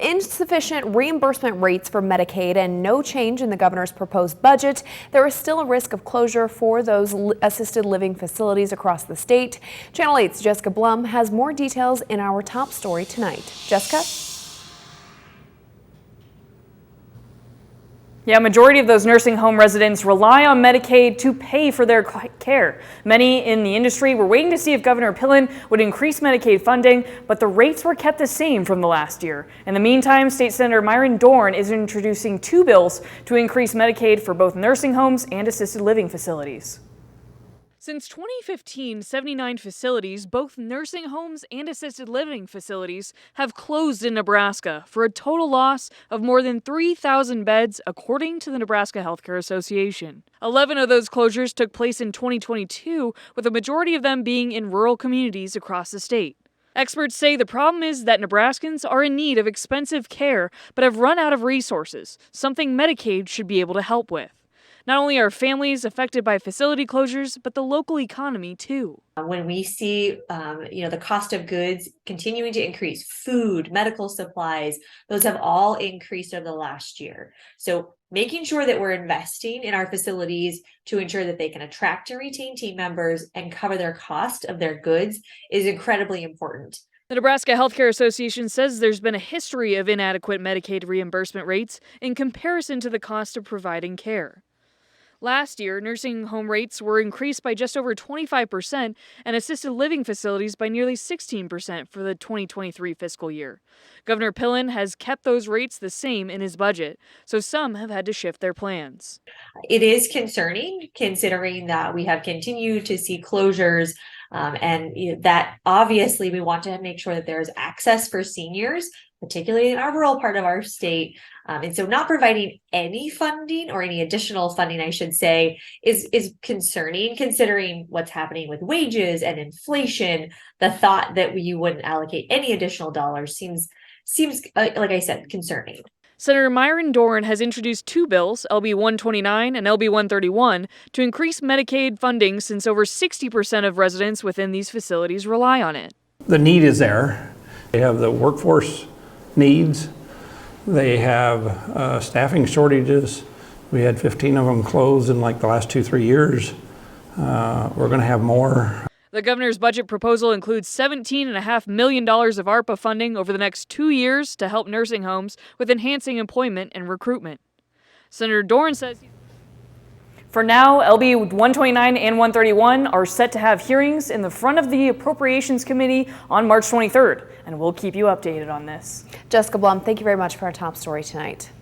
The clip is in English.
Insufficient reimbursement rates for Medicaid and no change in the governor's proposed budget, there is still a risk of closure for those assisted living facilities across the state. Channel 8's Jessica Blum has more details in our top story tonight. Jessica? Yeah, a majority of those nursing home residents rely on Medicaid to pay for their care. Many in the industry were waiting to see if Governor Pillen would increase Medicaid funding, but the rates were kept the same from the last year. In the meantime, State Senator Myron-Dorn is introducing two bills to increase Medicaid for both nursing homes and assisted living facilities. Since 2015, 79 facilities, both nursing homes and assisted living facilities, have closed in Nebraska for a total loss of more than 3,000 beds, according to the Nebraska-Health-Care-Assocaition. 11 of those closures took place in 2022, with a majority of them being in rural communities across the state. Experts say the problem is that Nebraskans are in need of expensive care but have run out of resources, something Medicaid should be able to help with. Not only are families affected by facility closures, but the local economy too. When we see, the cost of goods continuing to increase, food, medical supplies, those have all increased over the last year. So making sure that we're investing in our facilities to ensure that they can attract and retain team members and cover their cost of their goods is incredibly important. The Nebraska-Health-Care-Association says there's been a history of inadequate Medicaid reimbursement rates in comparison to the cost of providing care. Last year, nursing home rates were increased by just over 25% and assisted living facilities by nearly 16% for the 2023 fiscal year. Governor Pillen has kept those rates the same in his budget, so some have had to shift their plans. It is concerning considering that we have continued to see closures and that obviously we want to make sure that there's access for seniors, particularly in our rural part of our state. And so not providing any funding or any additional funding, I should say, is concerning considering what's happening with wages and inflation. The thought that you wouldn't allocate any additional dollars seems like I said, concerning. Senator Myron-Dorn has introduced two bills, LB 129 and LB 131, to increase Medicaid funding since over 60% of residents within these facilities rely on it. The need is there. They have the workforce needs. They have staffing shortages. We had 15 of them closed in like the last 2-3 years. We're going to have more. The governor's budget proposal includes $17.5 million of ARPA funding over the next 2 years to help nursing homes with enhancing employment and recruitment. Senator Dorn says for now, LB 129 and 131 are set to have hearings in the front of the Appropriations Committee on March 23rd, and we'll keep you updated on this. Jessica Blum, thank you very much for our top story tonight.